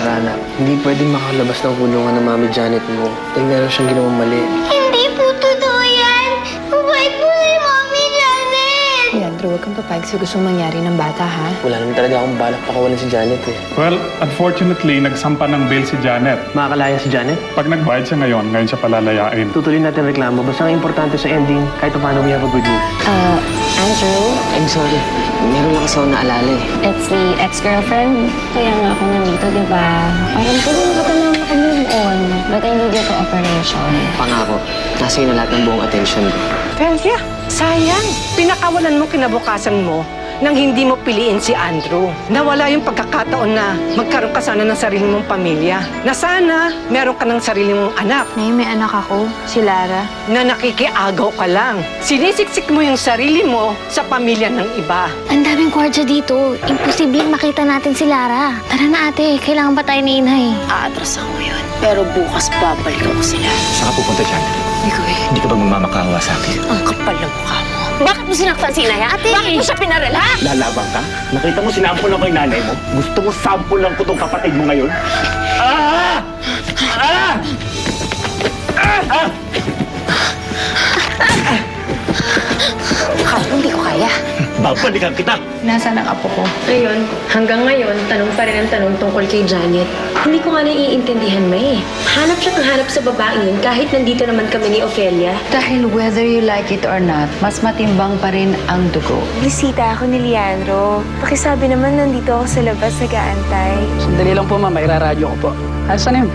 Lara, anak, hindi pwedeng makalabas ng kulungan ng Mami Janet mo. Dahil meron siyang ginawang mali. Hindi po totoo yan! Mabait po si Mami Janet! Leandro, huwag kang papayag sa gustong mangyari ng bata, ha? Wala naman talaga akong balak pakawalan si Janet eh. Well, unfortunately, nagsampa ng bail si Janet. Makakalaya si Janet? Pag nagbayad siya ngayon siya palalayain. Tutuloy natin reklamo. Basta ang importante sa ending, kahit paano we have a good news. Andrew? I'm sorry. Meron lang kasi ako naalala eh. It's the ex-girlfriend. Kaya nga ako nandito, di ba? Parang pwede ka na makamove on. But I need you to operation. Pangako, nasa iyo na lahat ng buong attention ko. Felia, sayang. Pinakawalan mo kinabukasan mo nang hindi mo piliin si Andrew. Nawala yung pagkakataon na magkaroon ka sana ng sarili mong pamilya. Na sana meron ka ng sarili mong anak Nay, may anak ako, si Lara. na nakikiagaw ka lang. Sinisiksik mo yung sarili mo sa pamilya ng iba. Ang daming kwartya dito. Imposibleng makita natin si Lara. Tara na ate, kailangan pa tayo ni Inay. Aatras ako ngayon. Pero bukas babalik ako sila. Saan ka pupunta dyan? Hindi ko eh. Hindi ka ba magmamakawa sa akin? Ang kapal ng mukha mo. Bakit mo sinaktan si Inay, ha? Ate! Bakit mo siya pinarala? Lalabang ka? Nakita mo sinampol lang ko yung nanay mo? Gusto mo sample lang ko tong kapatid mo ngayon? Ah! Ah! Ah! Hindi ko kaya. Babalikan kita! Nasaan ang apo ko? Ngayon, hanggang ngayon, tanong pa rin ang tanong tungkol kay Janet. Hindi ko nga naiintindihan, May. Hanap siya ng hanap sa babaeng yun kahit nandito naman kami ni Ofelia. Dahil whether you like it or not, mas matimbang pa rin ang dugo. Bisita ako ni Leandro. Pakisabi naman nandito ako sa labas nag-aantay. Sandali lang po, ma'am. Iraradyo ko po. Saan yun?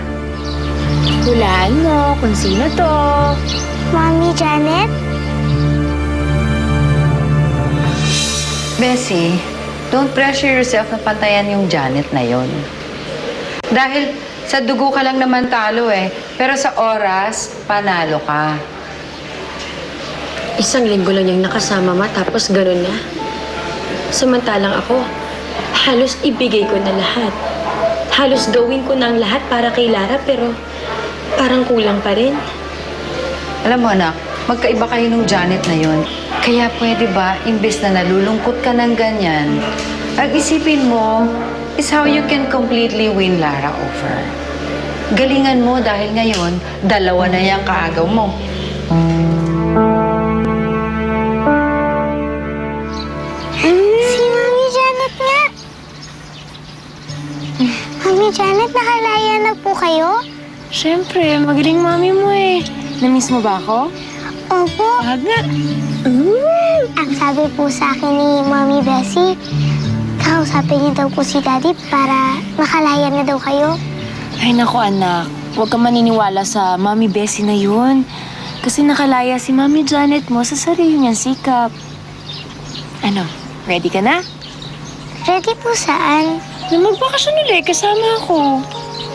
Hulaan mo kung sino to. Mami Janet? Bessie, don't pressure yourself na pantayan yung Janet na yon. Dahil sa dugo ka lang naman talo eh. Pero sa oras, panalo ka. Isang linggo lang niyang nakasama, ma, tapos gano'n na. Samantalang ako, halos ibigay ko na lahat. Halos gawin ko na ang lahat para kay Lara, pero parang kulang pa rin. Alam mo anak, magkaiba kayo nung Janet na yon. Kaya pwede ba, imbes na nalulungkot ka ng ganyan, ang isipin mo is how you can completely win Lara over. Galingan mo dahil ngayon, dalawa na yung kaagaw mo. Si Mami Janet nga. Mami Janet, nakalaya na po kayo? Siyempre, magaling mami mo eh. Namiss mo ba ako? Opo. Aga. Ang sabi po sa akin ni Mami Bessie, kakausapin niyo daw po si Daddy para makalaya na daw kayo. Ay nako anak, huwag ka maniniwala sa Mami Bessie na yun. Kasi nakalaya si Mami Janet mo sa sarili niyang sikap. Ano, ready ka na? Ready po saan? Na magbakasyon ulit, kasama ako.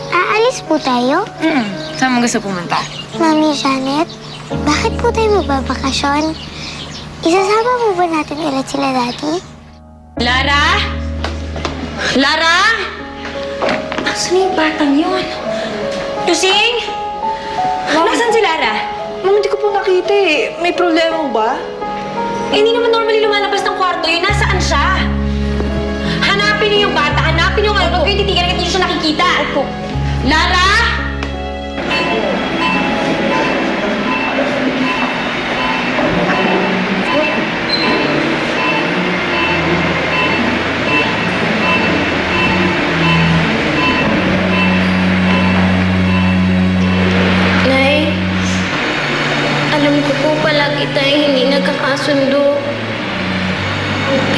Aalis po tayo? Saan mo gusto pumunta? Mami Janet, bakit po tayo magbabakasyon? Isasama mo ba natin ulit sila, Daddy? Lara? Lara? Nasaan yung batang yun? Tusing? Nasaan si Lara? Ma'am, hindi ko po nakita eh. May problema ba? Hindi naman normally lumalabas ng kwarto yun. Nasaan siya? Hanapin niyo yung bata. Hanapin niyo yung ano. Huwag kayo titigan kasi hindi siya nakikita. Opo. Lara? Nay, alam ko po palagi tayong hindi nagkakasundo.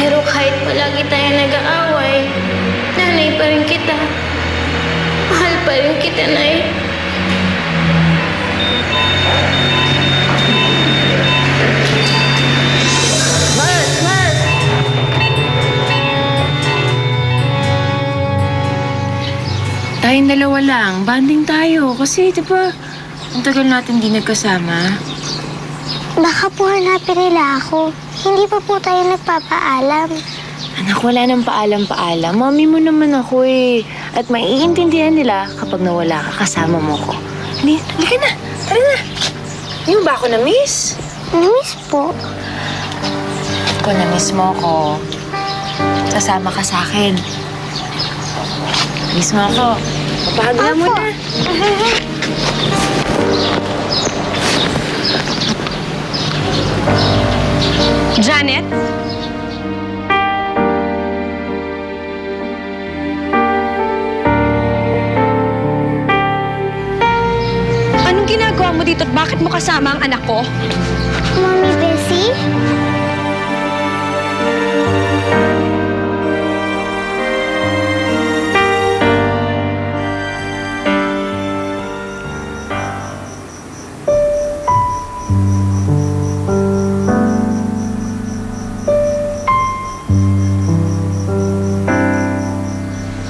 Pero kahit palagi tayong nag-aaway, nanay pa rin kita. Mahal pa rin kita, Nay. Tayong dalawa lang, banding tayo. Kasi, di ba, ang tagal natin di nagkasama. Baka po hanapin nila ako. Hindi pa po tayo nagpapaalam. Anak, wala nang paalam-paalam. Mami mo naman ako eh. At maiintindihan nila kapag nawala ka, kasama mo ko. Halika na. Tara na. Hindi mo ba ako na-miss? Na-miss po. Kung na-miss mo ko, sasama ka sa akin. Miss mo ako. Papahagla mo na. Janet? Anong ginagawa mo dito at bakit mo kasama ang anak ko? Mommy Bessie?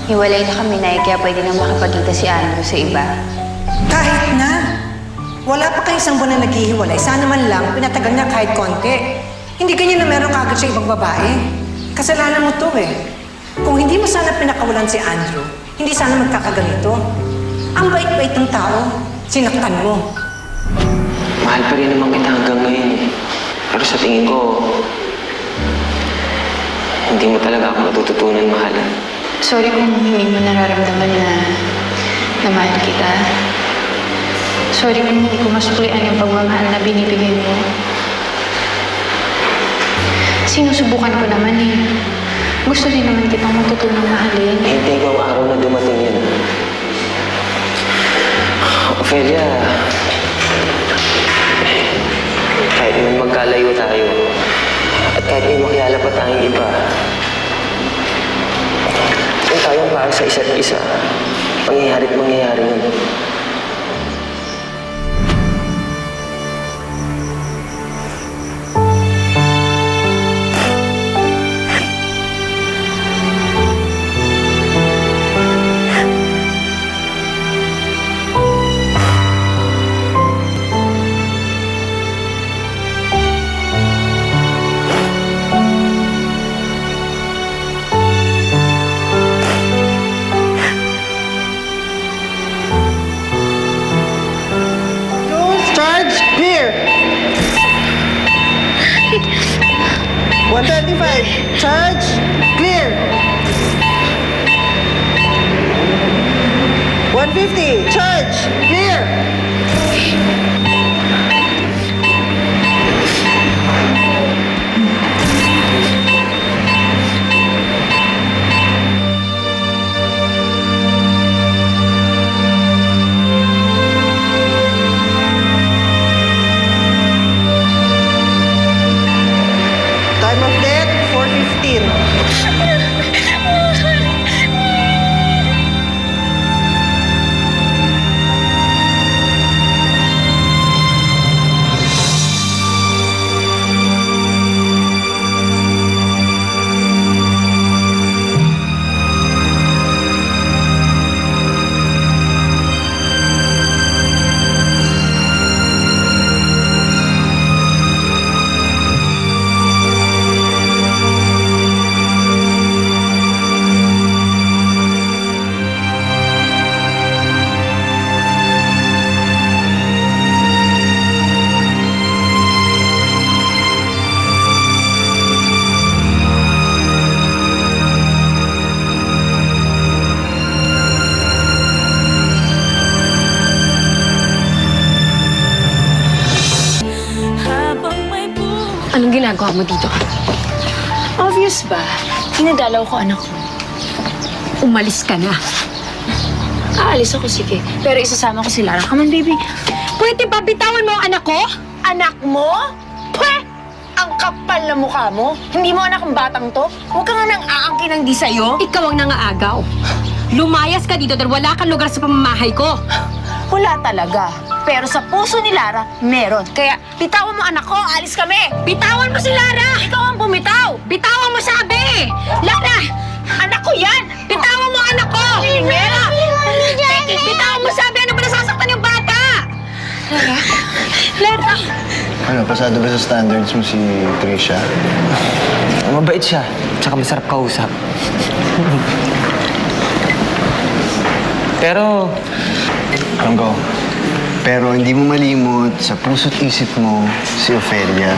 Hiwalay na kami, Nay, kaya pwede na makapagkita si Andrew sa iba. Kahit na. Wala pa kayo isang buwan na naghihiwalay. Sana man lang, pinatagal niya kahit konti. Hindi ganyan na meron kagad siya ibang babae. Kasalanan mo to eh. Kung hindi mo sana pinakawalan si Andrew, hindi sana magkakaganito. Ang bait-bait ng tao, sinaktan mo. Mahal pa rin naman kita hanggang ngayon eh. Pero sa tingin ko, hindi mo talaga ako natututunan mahalan. Sorry kung hindi mo nararamdaman na mahal kita. Sorry kung hindi ko masuklian yung pagmamahal na binibigay mo. Sinusubukan ko naman eh. Gusto din naman kitang matutulong mahalin. Hintay ko ang araw na dumating yan. Ophelia, kahit man magkalayo tayo, at kahit may makilala pa tayong iba, kung tayong para sa isa't isa, mangyayarit mangyayari yun. Charge! Clear! 135! Charge! Clear! 150! Charge! Clear! Time of death, 4:15. Anong ginagawa mo dito? Obvious ba? Dinadalaw ko anak ko. Umalis ka na. Aalis ako, sige. Pero isasama ko si Lara. Come on, baby. Pwede ba bitawan mo ang anak ko? Anak mo? Pweh! Ang kapal na mukha mo. Hindi mo anak ang batang to. Huwag ka nga nang aangkin ng di sa'yo. Ikaw ang nangaagaw. Lumayas ka dito dahil wala kang lugar sa pamamahay ko. Wala talaga. Pero sa puso ni Lara, meron. Kaya, bitawan mo anak ko, alis kami! Bitawan mo si Lara! Ikaw ang bumitaw! Bitawan mo sabi! Lara! Anak ko yan! Bitawan mo anak ko! Lara! Bitawan mo sabi! Ano ba nasasaktan yung bata? Lara! Ano, pasado ba sa standards mo si Trisha? Mabait siya, tsaka masarap kausap. Pero, Ranggo, pero hindi mo malimot sa puso't isip mo si Ophelia.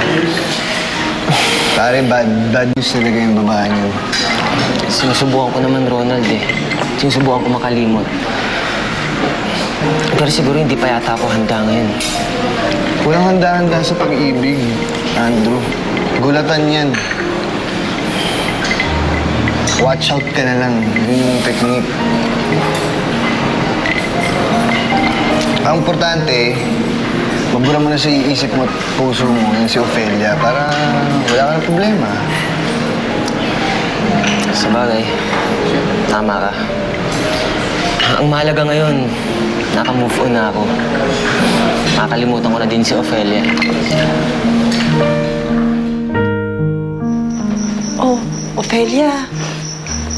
Pare, bad news talaga yung babae niyo. sinusubukan ko naman, Ronald eh. Sinusubukan ko makalimot. Pero siguro hindi pa yata ako handa ngayon. Walang handa-handa sa pag-ibig, Andrew. Gulatan yan. Watch out ka na lang. Yun yung technique. Ang importante, mabura mo na sa iisip mo at puso mo yung si Ophelia para wala ka ng problema. Sa bagay, tama ka. Ang mahalaga ngayon, naka-move on na ako. Makakalimutan ko na din si Ophelia. Oh, Ophelia.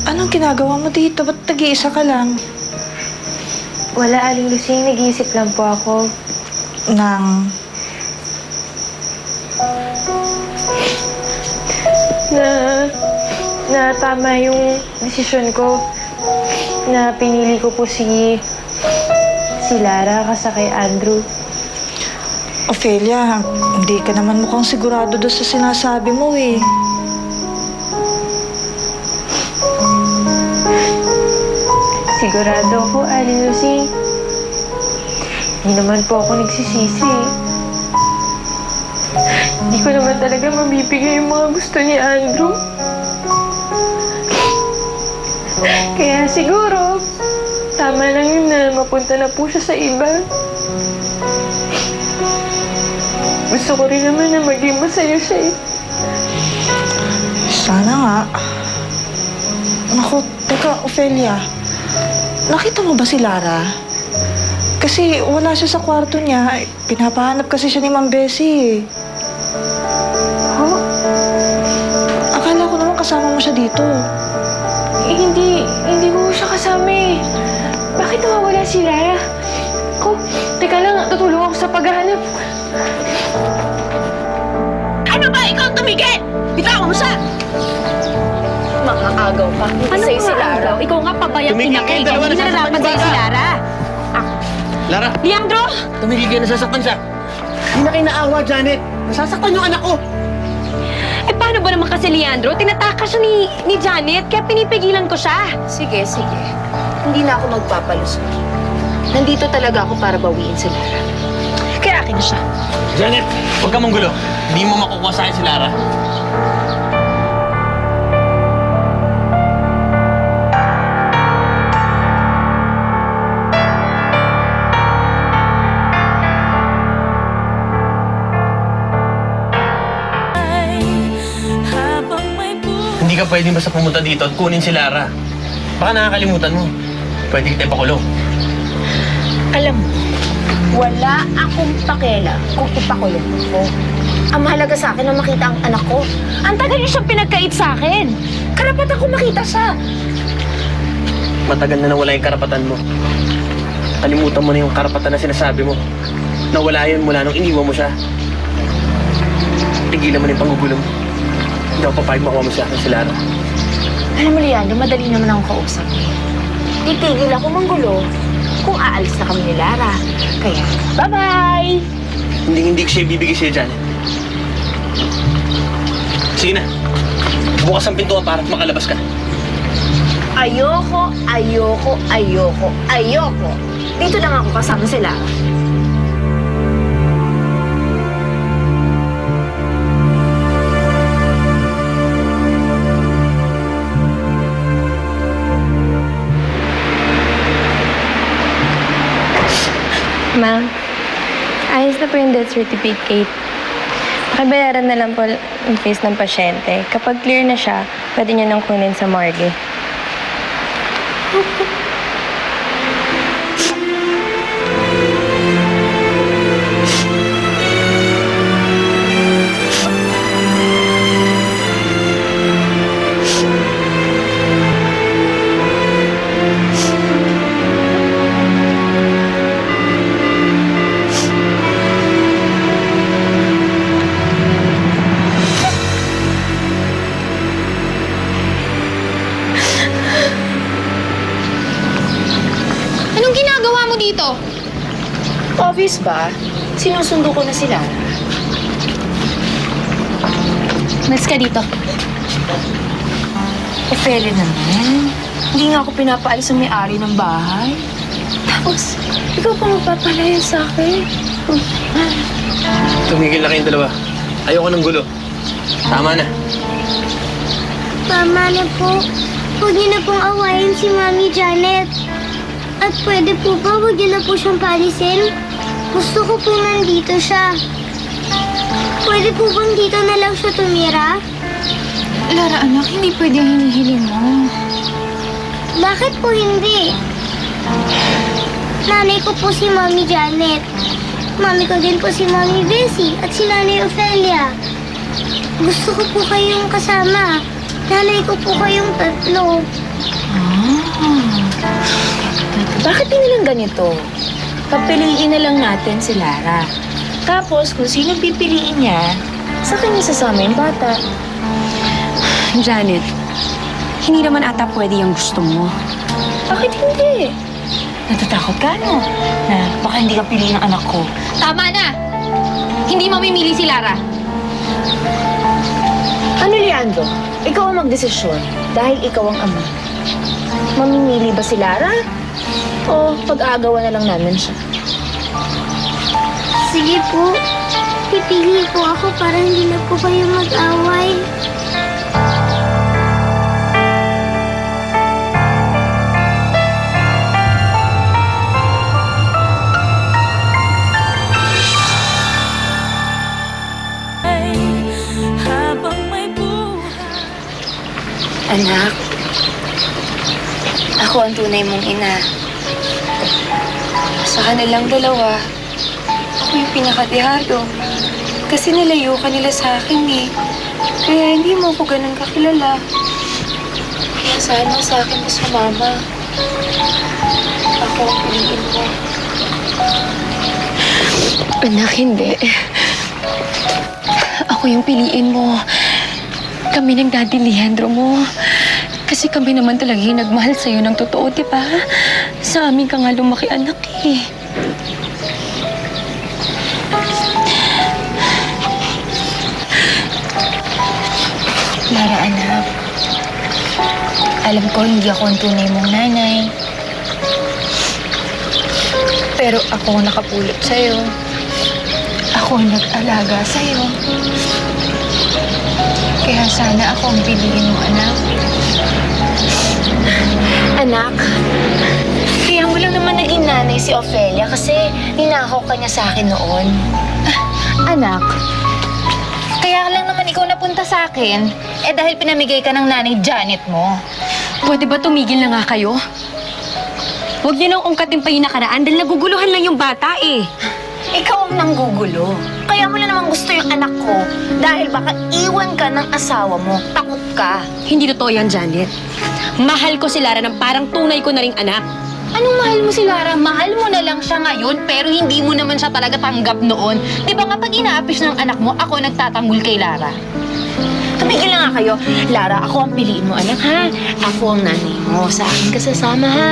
Anong ginagawa mo dito? Ba't nag-iisa ka lang? Wala, Aling Lucing. Nag-iisip lang po ako. Na tama yung desisyon ko. Na pinili ko po si Lara kasi kay Andrew. Ophelia, hindi ka naman mukhang sigurado doon sa sinasabi mo eh. Sigurado ako, Aling Lucing. Hindi naman po ako nagsisisi. Hindi ko naman talaga mabibigay yung mga gusto ni Andrew. Kaya siguro, tama lang yun na mapunta na po siya sa iba. Gusto ko rin naman na maging masaya siya eh. Sana nga. Naku, teka, Ophelia. Nakita mo ba si Lara? Kasi wala siya sa kwarto niya. Pinapahanap kasi siya ni Ma'am Bessie. Huh? Akala ko naman kasama mo siya dito. Eh, hindi ko siya kasama eh. Bakit nawawala si Lara? Ko, teka lang, tutulong ako sa paghahanap. Ano ba? Ikaw ang tumigil! Bitawan mo siya! Mga agaw pa. Ano sa'yo si Lara? Ikaw nga pabayang pinakay. Hindi na nalaman sa'yo si Lara. Lara! Leandro! Tumigil ka, nasasaktan siya. Hindi na kayo naawa, Janet. Nasasaktan yung anak ko. Eh, paano ba naman kasi, Leandro? Tinatakas siya ni Janet, kaya pinipigilan ko siya. Sige. Hindi na ako magpapalusot. Nandito talaga ako para bawiin si Lara. Kaya akin na siya. Janet, huwag ka mong gulo. Hindi mo makukuha sa akin si Lara. Hindi ka pwedeng basta pumunta dito at kunin si Lara. Baka nakakalimutan mo. Pwede kita ipakulong. Alam mo, wala akong pakialam kung ipakulong ko. Ang mahalaga sa akin na makita ang anak ko. Ang tagal niyo siyang pinagkait sa akin. Karapatan ko makita siya. Matagal na nawala yung karapatan mo. Kalimutan mo na yung karapatan na sinasabi mo. Nawala yun mula nung iniwan mo siya. Tigilan mo na yung panggugulo mo. Hindi ako papayag makuha mo sa akin si Lara. Alam mo, Leandro, madali naman akong kausap. Titigil ako manggulo kung aalis na kami ni Lara. Kaya, bye-bye! Hindi ko siya ibibigay sa'yo, Janet. Sige na. Bukas ang pintuan para makalabas ka. Ayoko. Dito lang ako kasama si Lara. Ma'am, ayos na po yung death certificate. Nakabayaran na lang po yung face ng pasyente. Kapag clear na siya, pwede niya nang kunin sa morgue. dito? Obvious ba? Sinusundo ko na sila. Mas ka dito. Ophelia naman. Hindi nga ako pinapaalis sa may-ari ng bahay. Tapos, ikaw pa magpapalaya sa akin. Tumigil na kayong dalawa. Ayoko ng gulo. Tama na. Tama na po. Huwag niyo na pong awayin si Mami Janet. At pwede po ba huwag niyo na po siyang palisin? Gusto ko po nandito siya. Pwede po bang dito na lang siya tumira? Lara, anak, hindi pwede ang hinihiling mo. Bakit po hindi? Nanay ko po si Mami Janet. Mami ko din po si Mami Bessie at si Nanay Ofelia. Gusto ko po kayong kasama. Nanay ko po kayong tatlo. Bakit hindi lang ganito? Papiliin na lang natin si Lara. Tapos, kung sino pipiliin niya, sa kanya sasama yung bata. Janet, hindi naman ata pwede yung gusto mo. Bakit hindi? Natatakot ka, no? Na baka hindi ka piliin ng anak ko. Tama na! Hindi mamimili si Lara. Ano, Leandro? Ikaw ang magdesisyon dahil ikaw ang ama. Mamimili ba si Lara? O pag-aagawan na lang namin siya? Sige po. Pipili po ako para hindi na po kayo mag-away. Anak, ako ang tunay mong ina. Sa kanilang dalawa, ako yung pinakadihado. Kasi nilayo ka nila sa akin eh. Kaya hindi mo ako ganun kakilala. Kaya sana sa akin na sumama. Ako ang piliin mo. Anak, hindi. Ako yung piliin mo. Kami ng Daddy Leandro mo. Kasi kami naman talaga yung nagmahal sa'yo ng totoo, di ba? Sa amin ka nga lumaki, anak eh. Lara, anak. Alam ko hindi ako ang tunay mong nanay. Pero ako ang nakapulot sa'yo. Ako ang nag-alaga sa'yo. Kaya sana ako ang piliin mo, anak. Anak, kaya mo lang naman naging nanay si Ofelia kasi ninakaw ka niya sa akin noon. Anak, kaya lang naman ikaw napunta sa akin, dahil pinamigay ka ng nanay Janet mo. Pwede ba tumigil na nga kayo? Huwag niyo nang ungkatin pa yung nakaraan dahil naguguluhan lang yung bata eh. Ikaw ang nanggugulo. Kaya mo na naman gusto yung anak ko dahil baka iwan ka ng asawa mo. Takot ka. Hindi totoo yan, Janet. Mahal ko si Lara ng parang tunay ko na ring anak. Anong mahal mo si Lara? Mahal mo na lang siya ngayon pero hindi mo naman siya talaga tanggap noon. Di ba nga pag inaapis ng anak mo, ako nagtatanggol kay Lara? Tumigil na nga kayo. Lara, ako ang piliin mo, anak, ha? Ako ang nanay mo. Sa akin ka sasama, ha?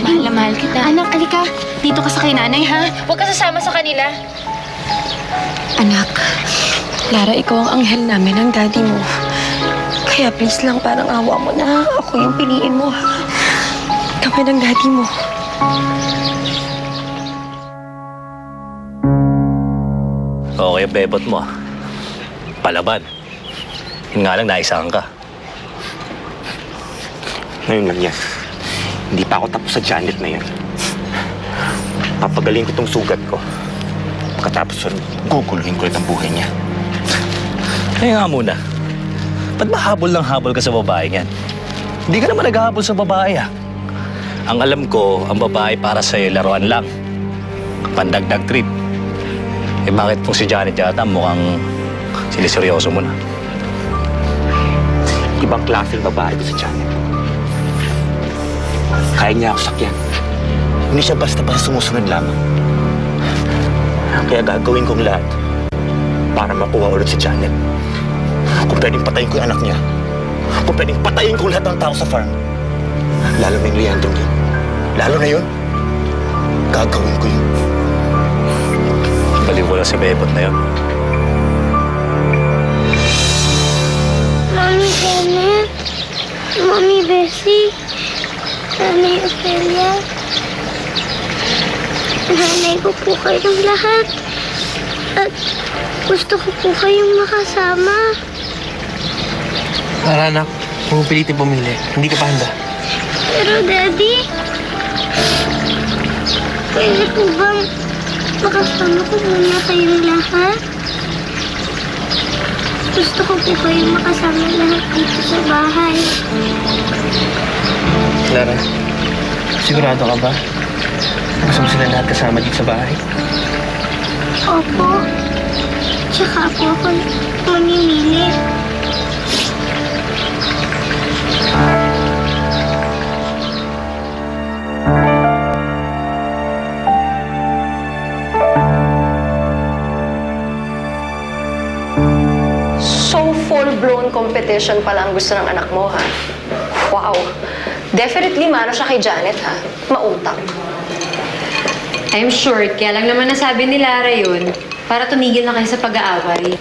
Mahal na mahal kita. Anak, alika. Dito ka sa kay nanay, ha? Huwag ka sasama sa kanila. Anak, Lara, ikaw ang anghel namin ng daddy mo. Kaya please lang, parang awa mo na. Ako yung piliin mo, ha? Kami ng daddy mo. Okay, bebot mo. Palaban. Yun nga lang, naisahan ka. Ngayon lang yan. Hindi pa ako tapos sa Janet na yun. Papagaling ko tong sugat ko. Pagkatapos yun, guguluhin ko ulit ang buhay niya. Kaya nga muna, ba't ba habol ng habol ka sa babae niyan? Hindi ka naman naghahabol sa babae, ah. Ang alam ko, ang babae para sa'yo, laruan lang. Pandagdag trip. Eh bakit kung si Janet yata mukhang siniseryoso mo na? Ibang klase ng babae ko si Janet. Kaya niya ako sakyan. Hindi siya basta-basta sumusunod lamang. Kaya gagawin kong lahat para makuha ulit si Janet. Kung pwedeng patayin ko yung anak niya, kung pwedeng patayin ko lahat ng tao sa farm, lalo na yung Leandro yun. Lalo na yun, gagawin ko yun. Baliw ko lang si Bebot na yun. Mami Janet, Mami Bessie, Nanay Ofelia. Nanay ko po kayong lahat. At gusto ko po kayong makasama. Lara, anak. Huwag mo pilitin pumili. Hindi ka pa handa. Pero Daddy, pwede po bang makasama ko muna kayong lahat? Gusto ko po kayong makasama lahat dito sa bahay. Lara, sigurado ka ba? Gusto mo sila lahat kasama dito sa bahay? Opo. Tsaka po ako mamimili. So full-blown competition pala ang gusto ng anak mo, ha? Wow. Definitely mano siya kay Janet, ha? Mautak. I'm sure, kaya lang naman nasabi ni Lara yun para tumigil na kayo sa pag-aaway.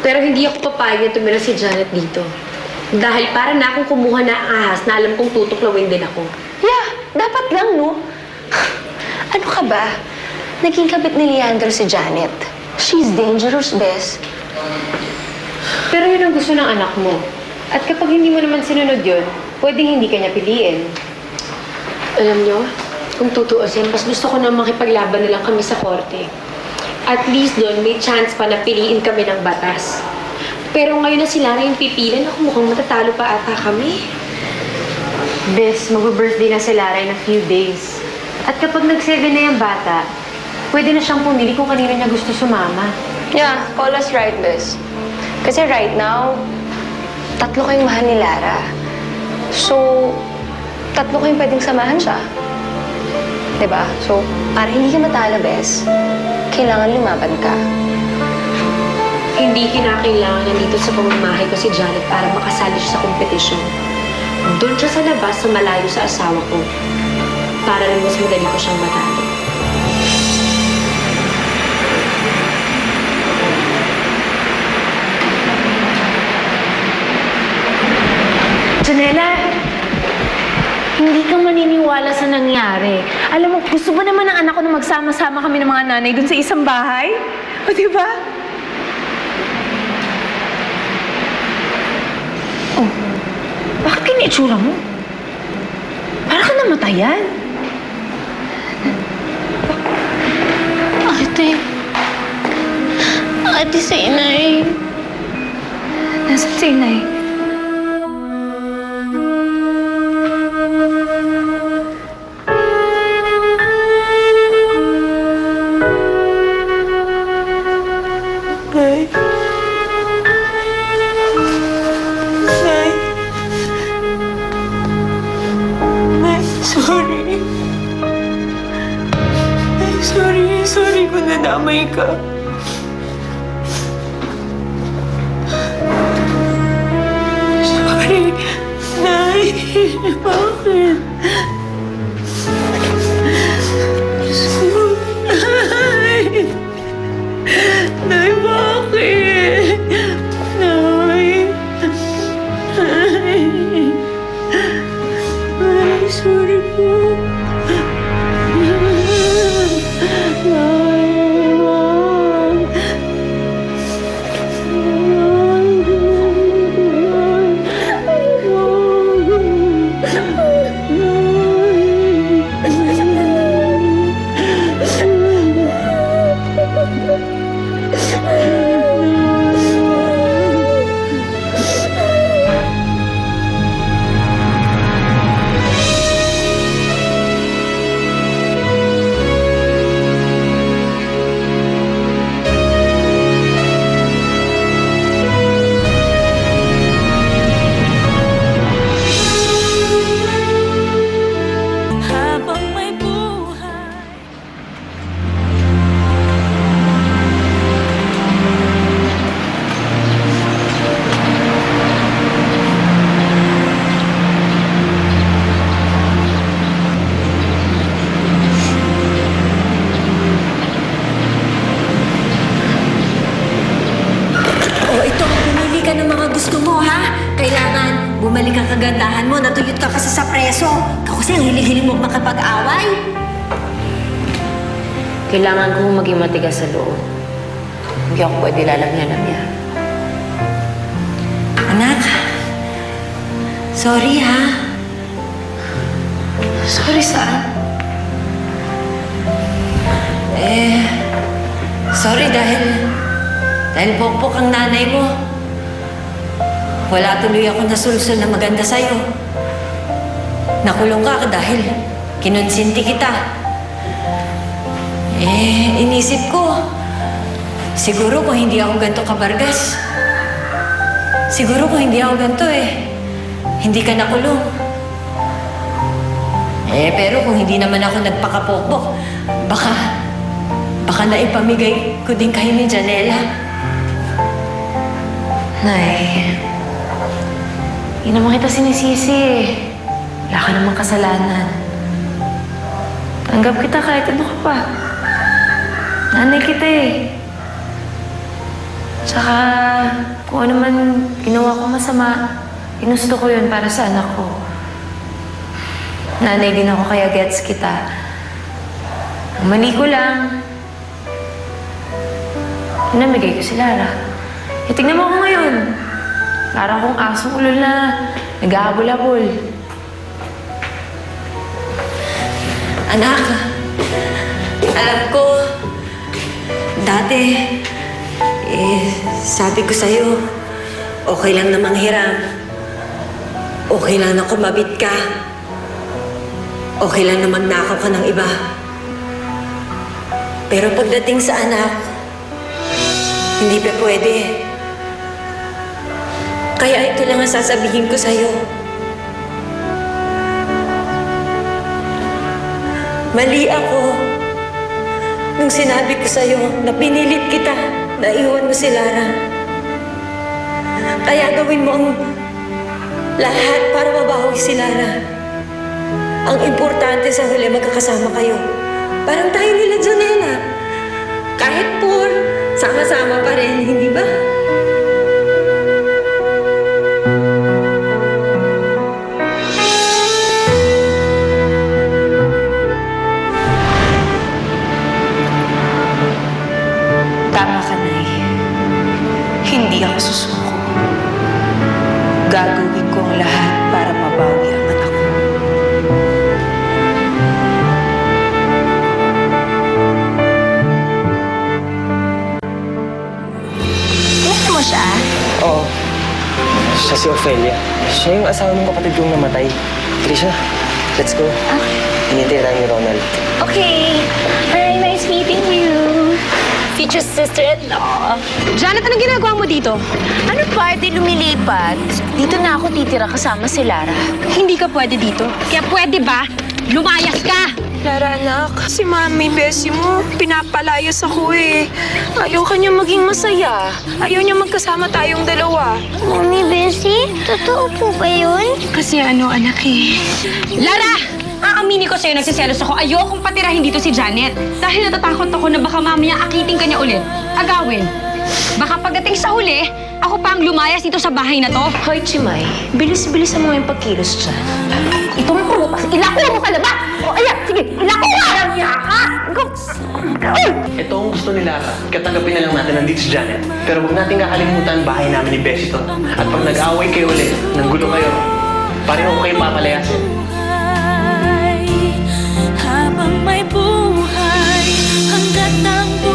Pero hindi ako papayag na tumira si Janet dito. Dahil para na akong kumuha na ang ahas na alam kong tutuklawin din ako. Yeah, dapat lang, no? Ano ka ba? Naging kabit ni Leandro si Janet. She's dangerous, Bes. Pero yun ang gusto ng anak mo. At kapag hindi mo naman sinunod yun, pwedeng hindi ka niya piliin. Alam nyo, kung tutuusin, mas gusto ko na makipaglaban na lang kami sa korte. At least doon, may chance pa na piliin kami ng batas. Pero ngayon na si Lara yung pipilan, ako mukhang matatalo pa ata kami. Bes, mag-birthday na si Lara in a few days. At kapag nag-7 na yung bata, pwede na siyang pumili kung kanino niya gusto sumama. Yeah, call us right, Bes. Kasi right now, 3 kayong mahal ni Lara. So, 3 kayong pwedeng samahan siya. Diba? So, para hindi ka matalo, Bes, kailangan lumaban ka. Hindi kinakailangan nandito sa pamamahay ko si Janet para makasali siya sa kompetisyon. Doon siya sa labas sa malayo sa asawa ko. Para rin mas madali ko siyang matalo. Janela, hindi ka maniniwala sa nangyari. Alam mo, gusto ba naman ng anak ko na magsama-sama kami ng mga nanay dun sa isang bahay? O, diba? Oh, bakit ganyan itsura mo? Para ka namatayan. Ate, si Inay. Nasaan si Inay? Nay. Nay. Nay, sorry. Nay, sorry kung nadamay ka. Sorry. Nay, bakit? Sorry. Nay, bakit? Nay. Nay, sorry po. Nay, wag. kagandahan mo, natuyot ka kasi sa preso. Ikaw kasi ang hiling-hiling mo makapag-away. Kailangan kong maging matigas sa loob. Hindi ako pwede lalagyan ng yan. Anak, sorry ha. Sorry, saan? Sorry dahil pokpok ang nanay mo. Wala tuloy ako nasulsol na maganda sa'yo. Nakulong ka dahil kinonsinti kita. Inisip ko, siguro kung hindi ako ganito kabargas, siguro kung hindi ako ganito hindi ka nakulong. Pero kung hindi naman ako nagpakapokpok, baka naipamigay ko din kayo ni Janela. Nay, hindi naman kita sinisisi. Wala ka namang kasalanan. Tanggap kita kahit ano ka pa. Nanay kita Tsaka, kung ano man ginawa ko masama, ginusto ko yun para sa anak ko. Nanay din ako kaya gets kita. Ang mali ko lang, namigay ko si Lara. Tignan mo ako ngayon. Parang akong asong ulol na nag-ahabol-habol. Anak, alam ko, dati, sabi ko sa'yo, okay lang namang hiram. Okay lang na kumabit ka. Okay lang na magnakaw ka ng iba. Pero pagdating sa anak, hindi pa pwede. Kaya ito lang ang sasabihin ko sa'yo. Mali ako nung sinabi ko sa'yo na pinilit kita na iwan mo si Lara. Kaya gawin mo ang lahat para mabawi si Lara. Ang importante sa huli, magkakasama kayo. Parang tayo nila Janela. Kahit poor, sama-sama pa rin, hindi ba? Tama ka, Nay. Hindi ako susuko. Gagawin ko ang lahat para mabawi ang anak ko. Gusto mo siya? Oo. Siya si Ophelia. Siya yung asawa ng kapatid kong namatay. Trisha, let's go. Hinintay tayo ni Ronald. Okay. Hi, nice meeting you. Future sister-in-law. Janet, anong ginagawa mo dito? Ano party lumilipat? Dito na ako titira kasama si Lara. Hindi ka pwede dito. Kaya pwede ba? Lumayas ka! Lara, anak, si Mami, Bessie mo, pinapalayas ako Ayaw kanya maging masaya. Ayaw niya magkasama tayong dalawa. Mami, Bessie, totoo po ba yun? Kasi anak Lara! Aaminin ko sa'yo, nagsiselos ako. Ayokong patirahin dito si Janet. Dahil natatakot ako na baka mamaya akiting ka niya ulit. Agawin. Baka pagdating sa huli, ako pa ang lumayas dito sa bahay na to. Hoy, Chimay, bilis-bilis mo yung pagkilos dyan. Ito mo pulupas. Ilako mo ka na ba? O, ayan, sige, ilako mo! Alam niya ka! Ito ang gusto ni Lara. Katanggapin na lang natin nandito si Janet. Pero huwag natin kakalimutan bahay namin ni Bessie to. At pag nag-away kayo ulit, nang gulo kayo, pareho ko kayo papalayasin.